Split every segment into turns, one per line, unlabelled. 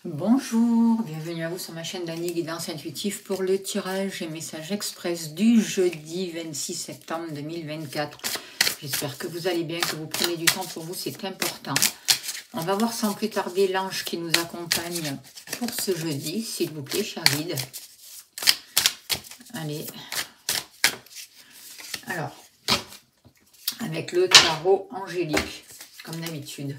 Bonjour, bienvenue à vous sur ma chaîne d'Annie Guidance Intuitive pour le tirage et message express du jeudi 26 septembre 2024. J'espère que vous allez bien, que vous prenez du temps pour vous, c'est important. On va voir sans plus tarder l'ange qui nous accompagne pour ce jeudi, s'il vous plaît, cher guide. Allez. Alors, avec le tarot angélique, comme d'habitude.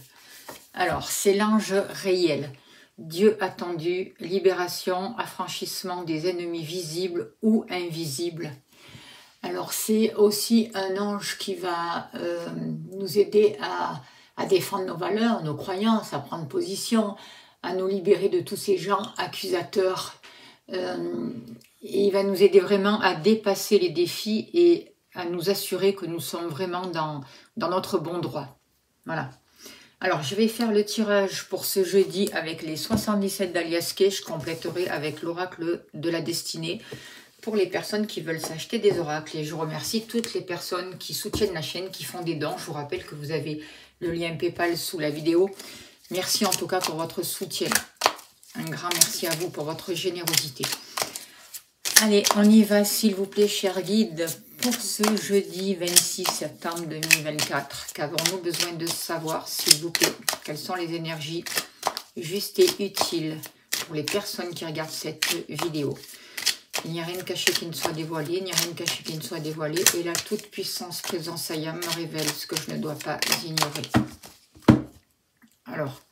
Alors, c'est l'ange Réel. Dieu attendu, libération, affranchissement des ennemis visibles ou invisibles. Alors, c'est aussi un ange qui va nous aider à défendre nos valeurs, nos croyances, à prendre position, à nous libérer de tous ces gens accusateurs. Et il va nous aider vraiment à dépasser les défis et à nous assurer que nous sommes vraiment dans notre bon droit. Voilà. Alors, je vais faire le tirage pour ce jeudi avec les 77 d'Aliasqué. Je compléterai avec l'oracle de la destinée pour les personnes qui veulent s'acheter des oracles. Et je remercie toutes les personnes qui soutiennent la chaîne, qui font des dons. Je vous rappelle que vous avez le lien PayPal sous la vidéo. Merci en tout cas pour votre soutien. Un grand merci à vous pour votre générosité. Allez, on y va s'il vous plaît, chers guides. Pour ce jeudi 26 septembre 2024, qu'avons-nous besoin de savoir, s'il vous plaît? Quelles sont les énergies justes et utiles pour les personnes qui regardent cette vidéo? Il n'y a rien de caché qui ne soit dévoilé, il n'y a rien de caché qui ne soit dévoilé, et la toute-puissance présence Ayam me révèle ce que je ne dois pas ignorer. Alors,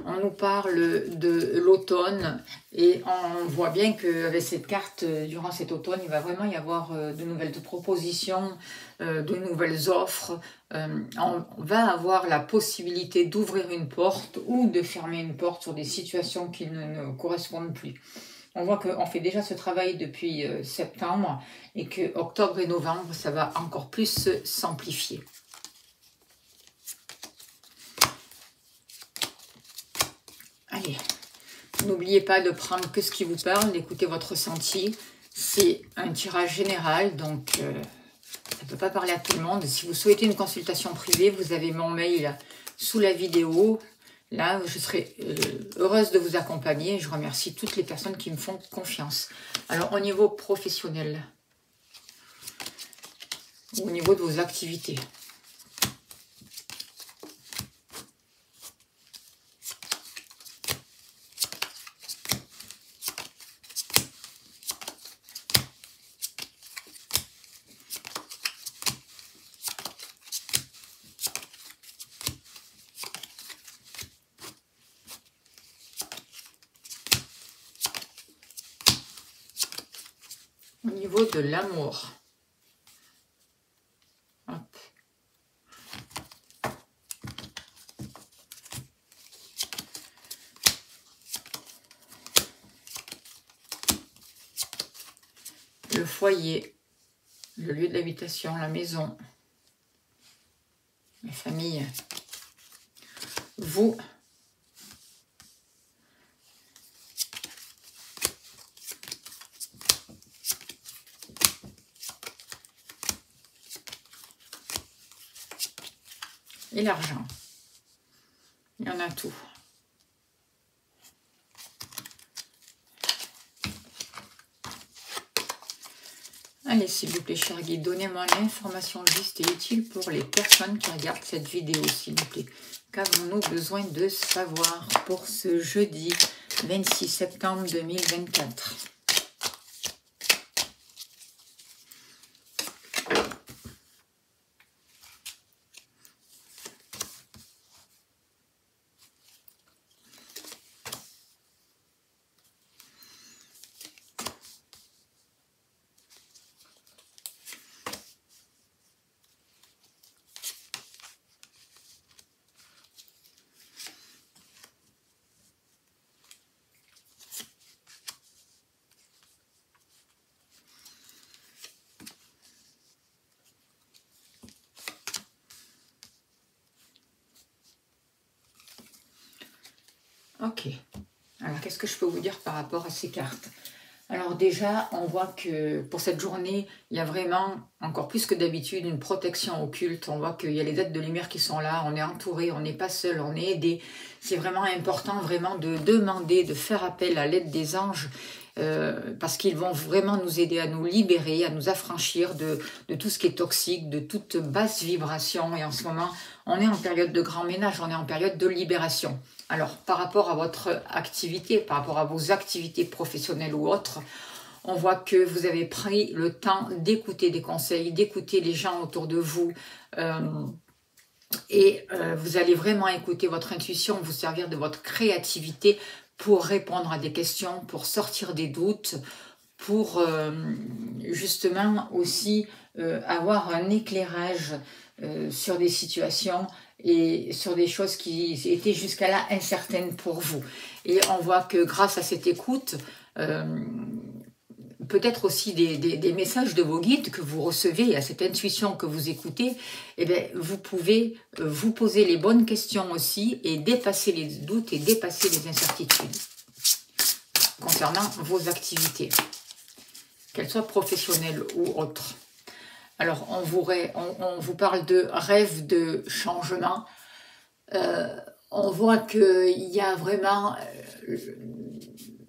on nous parle de l'automne et on voit bien qu'avec cette carte, durant cet automne, il va vraiment y avoir de nouvelles propositions, de nouvelles offres. On va avoir la possibilité d'ouvrir une porte ou de fermer une porte sur des situations qui ne nous correspondent plus. On voit qu'on fait déjà ce travail depuis septembre et que octobre et novembre, ça va encore plus s'amplifier. Allez, n'oubliez pas de prendre que ce qui vous parle, d'écouter votre ressenti. C'est un tirage général, donc ça ne peut pas parler à tout le monde. Si vous souhaitez une consultation privée, vous avez mon mail sous la vidéo. Là, je serai heureuse de vous accompagner. Je remercie toutes les personnes qui me font confiance. Alors, au niveau professionnel, au niveau de vos activités, au niveau de l'amour. Le foyer, le lieu de l'habitation, la maison, la famille, vous, et l'argent. Il y en a tout. Allez, s'il vous plaît, cher guide, donnez-moi l'information juste et utile pour les personnes qui regardent cette vidéo, s'il vous plaît. Qu'avons-nous besoin de savoir pour ce jeudi 26 septembre 2024? Ok. Alors, qu'est-ce que je peux vous dire par rapport à ces cartes? Alors déjà, on voit que pour cette journée, il y a vraiment, encore plus que d'habitude, une protection occulte. On voit qu'il y a les êtres de lumière qui sont là, on est entouré, on n'est pas seul, on est aidé. C'est vraiment important vraiment de demander, de faire appel à l'aide des anges, parce qu'ils vont vraiment nous aider à nous libérer, à nous affranchir de tout ce qui est toxique, de toute basse vibration. Et en ce moment, on est en période de grand ménage, on est en période de libération. Alors, par rapport à votre activité, par rapport à vos activités professionnelles ou autres, on voit que vous avez pris le temps d'écouter des conseils, d'écouter les gens autour de vous. Vous allez vraiment écouter votre intuition, vous servir de votre créativité pour répondre à des questions, pour sortir des doutes, pour justement aussi avoir un éclairage sur des situations et sur des choses qui étaient jusqu'à là incertaines pour vous. Et on voit que grâce à cette écoute, peut-être aussi des messages de vos guides que vous recevez, à cette intuition que vous écoutez, eh bien, vous pouvez vous poser les bonnes questions aussi et dépasser les doutes et dépasser les incertitudes concernant vos activités, qu'elles soient professionnelles ou autres. Alors, on vous parle de rêve de changement. On voit qu'il y a vraiment...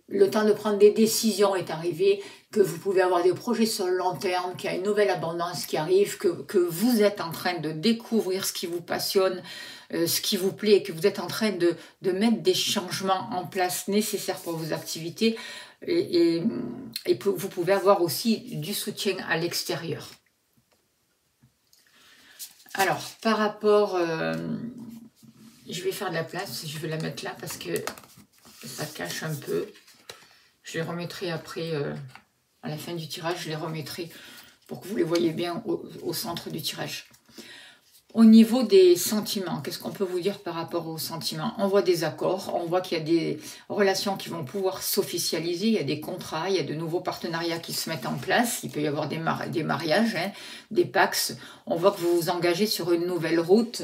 le temps de prendre des décisions est arrivé, que vous pouvez avoir des projets sur le long terme, qu'il y a une nouvelle abondance qui arrive, que vous êtes en train de découvrir ce qui vous passionne, ce qui vous plaît, que vous êtes en train de mettre des changements en place nécessaires pour vos activités et vous pouvez avoir aussi du soutien à l'extérieur. Alors, par rapport... je vais faire de la place, je vais la mettre là parce que ça cache un peu. Je les remettrai après, à la fin du tirage, je les remettrai pour que vous les voyez bien au centre du tirage. Au niveau des sentiments, qu'est-ce qu'on peut vous dire par rapport aux sentiments? On voit des accords, on voit qu'il y a des relations qui vont pouvoir s'officialiser, il y a des contrats, il y a de nouveaux partenariats qui se mettent en place, il peut y avoir des mariages, hein, des pax. On voit que vous vous engagez sur une nouvelle route,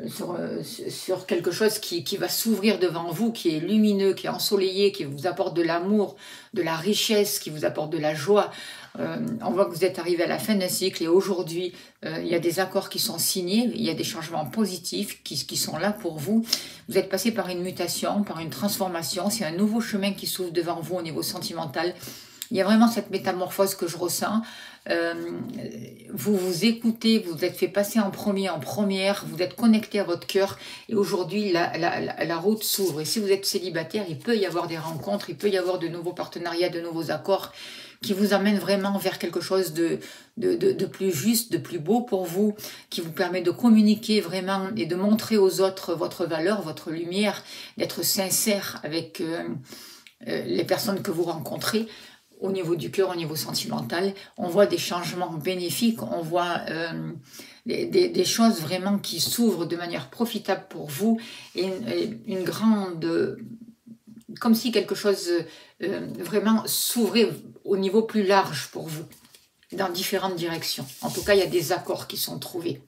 sur quelque chose qui va s'ouvrir devant vous, qui est lumineux, qui est ensoleillé, qui vous apporte de l'amour, de la richesse, qui vous apporte de la joie. On voit que vous êtes arrivé à la fin d'un cycle et aujourd'hui, il y a des accords qui sont signés, il y a des changements positifs qui sont là pour vous. Vous êtes passé par une mutation, par une transformation, c'est un nouveau chemin qui s'ouvre devant vous au niveau sentimental. Il y a vraiment cette métamorphose que je ressens. Vous vous écoutez, vous vous êtes fait passer en premier, en première, vous êtes connecté à votre cœur et aujourd'hui la route s'ouvre. Et si vous êtes célibataire, il peut y avoir des rencontres, il peut y avoir de nouveaux partenariats, de nouveaux accords qui vous amènent vraiment vers quelque chose de plus juste, de plus beau pour vous, qui vous permet de communiquer vraiment et de montrer aux autres votre valeur, votre lumière, d'être sincère avec les personnes que vous rencontrez. Au niveau du cœur, au niveau sentimental, on voit des changements bénéfiques, on voit des choses vraiment qui s'ouvrent de manière profitable pour vous et une grande... comme si quelque chose vraiment s'ouvrait au niveau plus large pour vous, dans différentes directions. En tout cas, il y a des accords qui sont trouvés.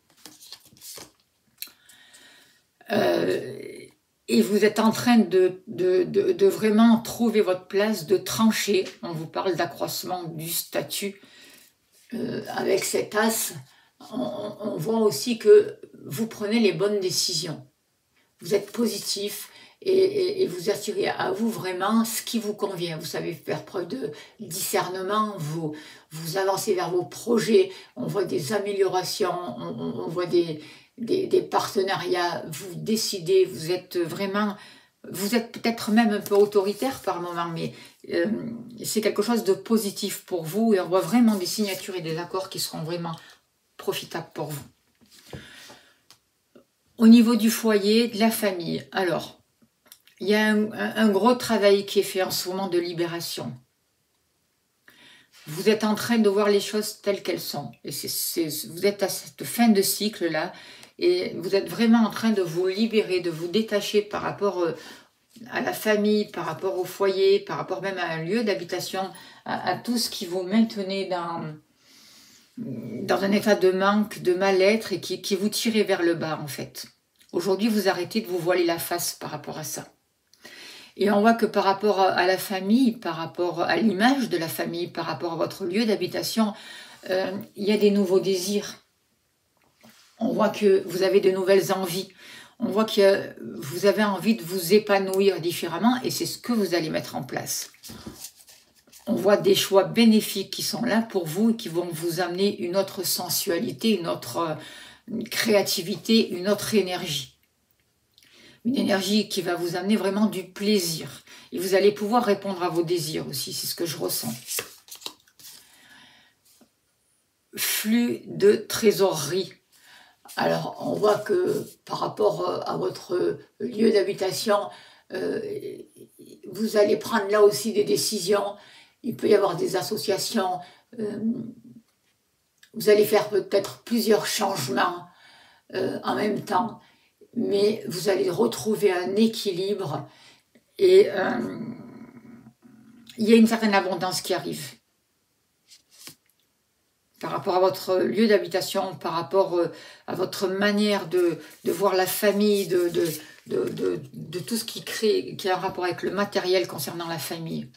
Et vous êtes en train de vraiment trouver votre place, de trancher. On vous parle d'accroissement du statut. Avec cet as, on voit aussi que vous prenez les bonnes décisions. Vous êtes positif et vous attirez à vous vraiment ce qui vous convient. Vous savez faire preuve de discernement, vous avancez vers vos projets, on voit des améliorations, on voit des partenariats, vous décidez, vous êtes peut-être même un peu autoritaire par moment, mais c'est quelque chose de positif pour vous et on voit vraiment des signatures et des accords qui seront vraiment profitables pour vous. Au niveau du foyer, de la famille, alors, il y a un gros travail qui est fait en ce moment de libération. Vous êtes en train de voir les choses telles qu'elles sont. Et vous êtes à cette fin de cycle-là et vous êtes vraiment en train de vous libérer, de vous détacher par rapport à la famille, par rapport au foyer, par rapport même à un lieu d'habitation, à tout ce qui vous maintenait dans un état de manque, de mal-être et qui vous tirait vers le bas en fait. Aujourd'hui, vous arrêtez de vous voiler la face par rapport à ça. Et on voit que par rapport à la famille, par rapport à l'image de la famille, par rapport à votre lieu d'habitation, il y a des nouveaux désirs. On voit que vous avez de nouvelles envies. On voit que vous avez envie de vous épanouir différemment et c'est ce que vous allez mettre en place. On voit des choix bénéfiques qui sont là pour vous et qui vont vous amener une autre sensualité, une autre créativité, une autre énergie. Une énergie qui va vous amener vraiment du plaisir. Et vous allez pouvoir répondre à vos désirs aussi, c'est ce que je ressens. Flux de trésorerie. Alors, on voit que par rapport à votre lieu d'habitation, vous allez prendre là aussi des décisions. Il peut y avoir des associations. Vous allez faire peut-être plusieurs changements en même temps. Mais vous allez retrouver un équilibre et il y a une certaine abondance qui arrive. Par rapport à votre lieu d'habitation, par rapport à votre manière de voir la famille, de tout ce qui a un rapport avec le matériel concernant la famille.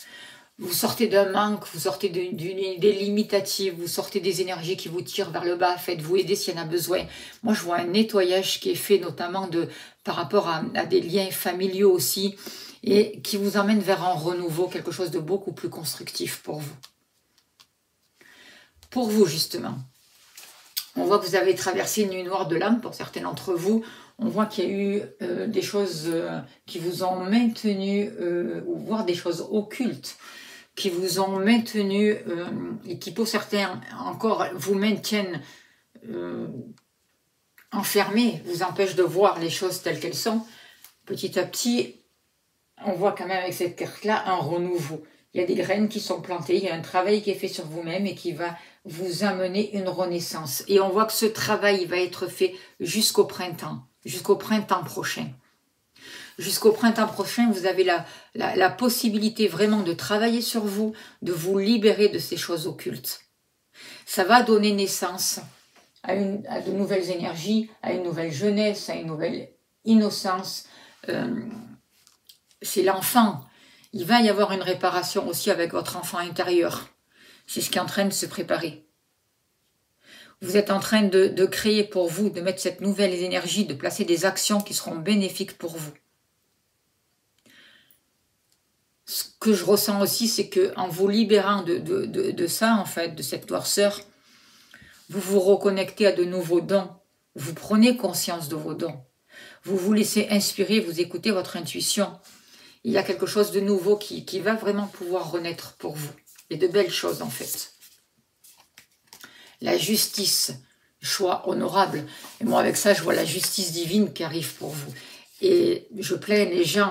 Vous sortez d'un manque, vous sortez d'une idée limitative, vous sortez des énergies qui vous tirent vers le bas, faites-vous aider s'il y en a besoin. Moi, je vois un nettoyage qui est fait notamment par rapport à des liens familiaux aussi, et qui vous emmène vers un renouveau, quelque chose de beaucoup plus constructif pour vous. Pour vous, justement. On voit que vous avez traversé une nuit noire de l'âme, pour certains d'entre vous. On voit qu'il y a eu des choses qui vous ont maintenu, ou voire des choses occultes, qui vous ont maintenu et qui pour certains encore vous maintiennent enfermés, vous empêchent de voir les choses telles qu'elles sont. Petit à petit, on voit quand même avec cette carte-là un renouveau. Il y a des graines qui sont plantées, il y a un travail qui est fait sur vous-même et qui va vous amener une renaissance. Et on voit que ce travail va être fait jusqu'au printemps prochain. Jusqu'au printemps prochain, vous avez la possibilité vraiment de travailler sur vous, de vous libérer de ces choses occultes. Ça va donner naissance à de nouvelles énergies, à une nouvelle jeunesse, à une nouvelle innocence. C'est l'enfant. Il va y avoir une réparation aussi avec votre enfant intérieur. C'est ce qui est en train de se préparer. Vous êtes en train de créer pour vous, de mettre cette nouvelle énergie, de placer des actions qui seront bénéfiques pour vous. Ce que je ressens aussi, c'est qu'en vous libérant de ça, en fait, de cette noirceur, vous vous reconnectez à de nouveaux dons. Vous prenez conscience de vos dons. Vous vous laissez inspirer, vous écoutez votre intuition. Il y a quelque chose de nouveau qui va vraiment pouvoir renaître pour vous. Et de belles choses, en fait. La justice, choix honorable. Et moi, avec ça, je vois la justice divine qui arrive pour vous. Et je plains les gens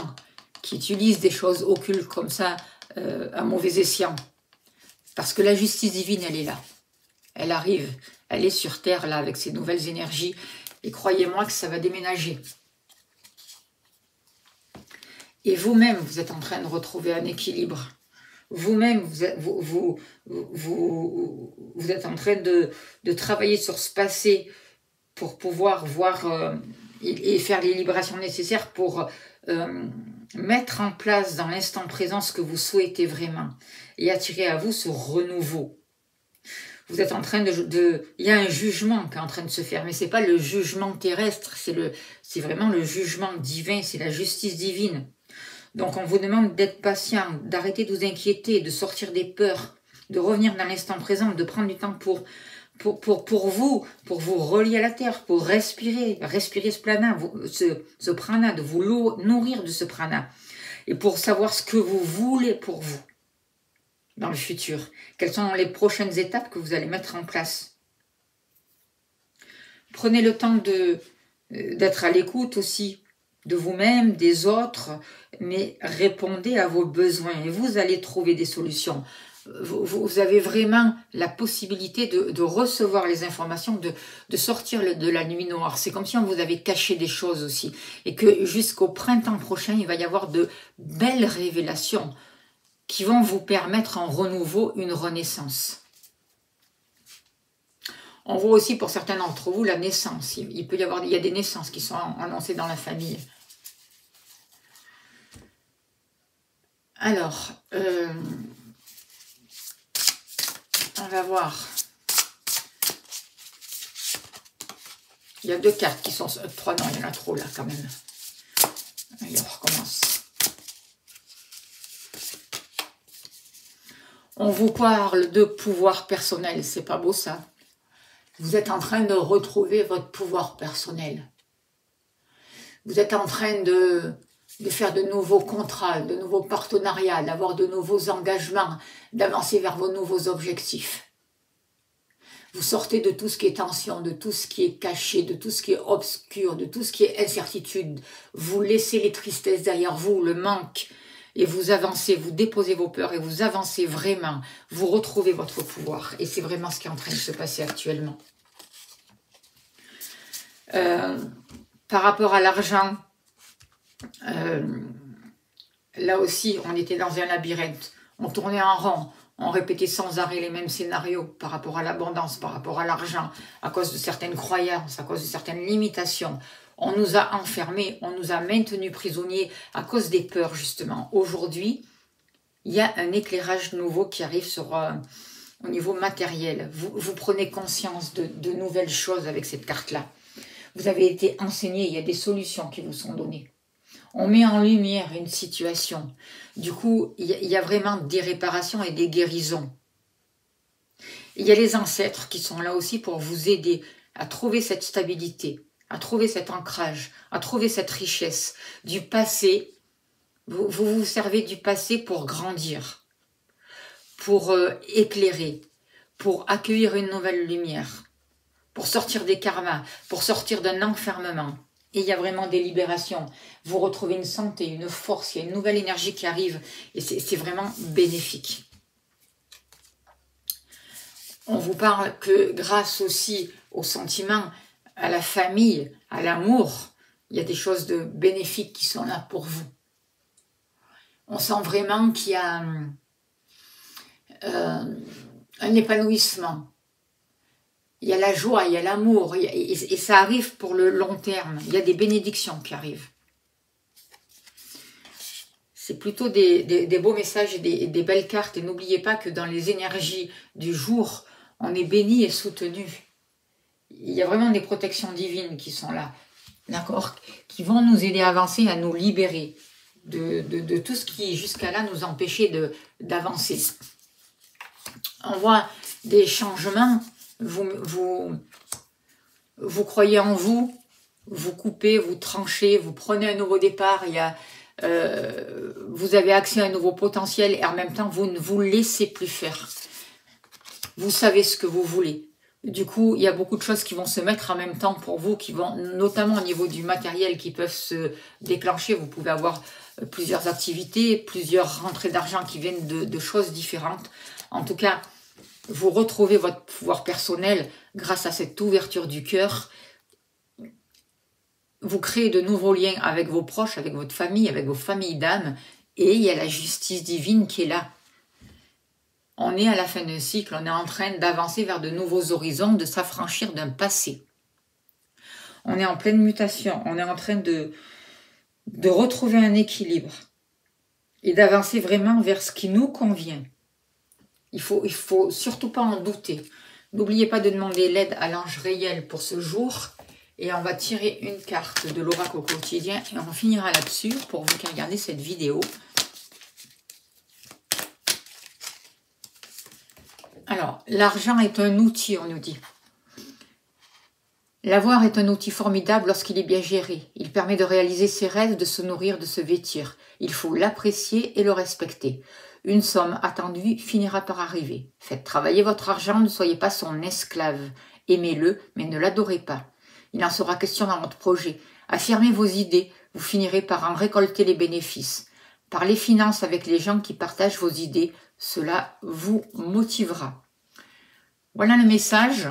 qui utilisent des choses occultes comme ça à mauvais escient. Parce que la justice divine, elle est là. Elle arrive, elle est sur terre, là, avec ses nouvelles énergies. Et croyez-moi que ça va déménager. Et vous-même, vous êtes en train de retrouver un équilibre. Vous-même, vous êtes en train de travailler sur ce passé pour pouvoir voir et faire les libérations nécessaires pour mettre en place dans l'instant présent ce que vous souhaitez vraiment et attirer à vous ce renouveau. Vous êtes en train il y a un jugement qui est en train de se faire, mais ce n'est pas le jugement terrestre, c'est vraiment le jugement divin, c'est la justice divine. Donc on vous demande d'être patient, d'arrêter de vous inquiéter, de sortir des peurs, de revenir dans l'instant présent, de prendre du temps pour vous relier à la terre, pour respirer ce prana, ce prana, de vous nourrir de ce prana, et pour savoir ce que vous voulez pour vous dans le futur. Quelles sont les prochaines étapes que vous allez mettre en place. Prenez le temps d'être à l'écoute aussi, de vous-même, des autres, mais répondez à vos besoins et vous allez trouver des solutions. Vous avez vraiment la possibilité de recevoir les informations, de sortir de la nuit noire. C'est comme si on vous avait caché des choses aussi. Et que jusqu'au printemps prochain, il va y avoir de belles révélations qui vont vous permettre un renouveau, une renaissance. On voit aussi pour certains d'entre vous la naissance. Il y a des naissances qui sont annoncées dans la famille. Alors, on va voir. Il y a 2 cartes qui sont... 3, non, il y en a trop là quand même. Allez, on recommence. On vous parle de pouvoir personnel, c'est pas beau ça? Vous êtes en train de retrouver votre pouvoir personnel. Vous êtes en train de faire de nouveaux contrats, de nouveaux partenariats, d'avoir de nouveaux engagements, d'avancer vers vos nouveaux objectifs. Vous sortez de tout ce qui est tension, de tout ce qui est caché, de tout ce qui est obscur, de tout ce qui est incertitude. Vous laissez les tristesses derrière vous, le manque, et vous avancez, vous déposez vos peurs et vous avancez vraiment. Vous retrouvez votre pouvoir. Et c'est vraiment ce qui est en train de se passer actuellement. Par rapport à l'argent, là aussi, on était dans un labyrinthe. On tournait en rond. On répétait sans arrêt les mêmes scénarios par rapport à l'abondance, par rapport à l'argent, à cause de certaines croyances, à cause de certaines limitations. On nous a enfermés, on nous a maintenus prisonniers à cause des peurs, justement. Aujourd'hui, il y a un éclairage nouveau qui arrive au niveau matériel. Vous prenez conscience de nouvelles choses avec cette carte-là. Vous avez été enseigné, il y a des solutions qui vous sont données. On met en lumière une situation. Du coup, il y a vraiment des réparations et des guérisons. Il y a les ancêtres qui sont là aussi pour vous aider à trouver cette stabilité, à trouver cet ancrage, à trouver cette richesse. Du passé, vous vous servez du passé pour grandir, pour éclairer, pour accueillir une nouvelle lumière, pour sortir des karmas, pour sortir d'un enfermement. Et il y a vraiment des libérations. Vous retrouvez une santé, une force, il y a une nouvelle énergie qui arrive. Et c'est vraiment bénéfique. On vous parle que grâce aussi aux sentiments, à la famille, à l'amour, il y a des choses de bénéfiques qui sont là pour vous. On sent vraiment qu'il y a un épanouissement. Il y a la joie, il y a l'amour, et ça arrive pour le long terme. Il y a des bénédictions qui arrivent. C'est plutôt des beaux messages et des belles cartes. Et n'oubliez pas que dans les énergies du jour, on est béni et soutenu. Il y a vraiment des protections divines qui sont là, d'accord, qui vont nous aider à avancer, à nous libérer de tout ce qui jusqu'à là nous empêchait d'avancer. On voit des changements. Vous croyez en vous, vous coupez, vous tranchez, vous prenez un nouveau départ, vous avez accès à un nouveau potentiel et en même temps, vous ne vous laissez plus faire. Vous savez ce que vous voulez. Du coup, il y a beaucoup de choses qui vont se mettre en même temps pour vous, qui vont, notamment au niveau du matériel, qui peuvent se déclencher. Vous pouvez avoir plusieurs activités, plusieurs rentrées d'argent qui viennent de choses différentes. En tout cas, vous retrouvez votre pouvoir personnel grâce à cette ouverture du cœur. Vous créez de nouveaux liens avec vos proches, avec votre famille, avec vos familles d'âme. Et il y a la justice divine qui est là. On est à la fin d'un cycle, on est en train d'avancer vers de nouveaux horizons, de s'affranchir d'un passé. On est en pleine mutation, on est en train de retrouver un équilibre et d'avancer vraiment vers ce qui nous convient. Il faut surtout pas en douter. N'oubliez pas de demander l'aide à l'ange réel pour ce jour. Et on va tirer une carte de l'oracle au quotidien. Et on finira là-dessus pour vous qui regardez cette vidéo. Alors, l'argent est un outil, on nous dit. L'avoir est un outil formidable lorsqu'il est bien géré. Il permet de réaliser ses rêves, de se nourrir, de se vêtir. Il faut l'apprécier et le respecter. Une somme attendue finira par arriver. Faites travailler votre argent, ne soyez pas son esclave. Aimez-le, mais ne l'adorez pas. Il en sera question dans votre projet. Affirmez vos idées, vous finirez par en récolter les bénéfices. Parlez finances avec les gens qui partagent vos idées, cela vous motivera. Voilà le message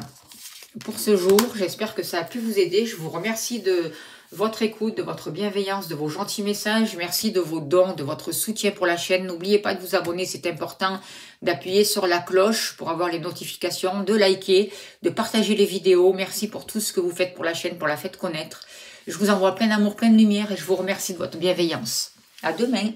pour ce jour. J'espère que ça a pu vous aider. Je vous remercie de votre écoute, de votre bienveillance, de vos gentils messages. Merci de vos dons, de votre soutien pour la chaîne. N'oubliez pas de vous abonner, c'est important, d'appuyer sur la cloche pour avoir les notifications, de liker, de partager les vidéos. Merci pour tout ce que vous faites pour la chaîne, pour la faites connaître. Je vous envoie plein d'amour, plein de lumière et je vous remercie de votre bienveillance. À demain.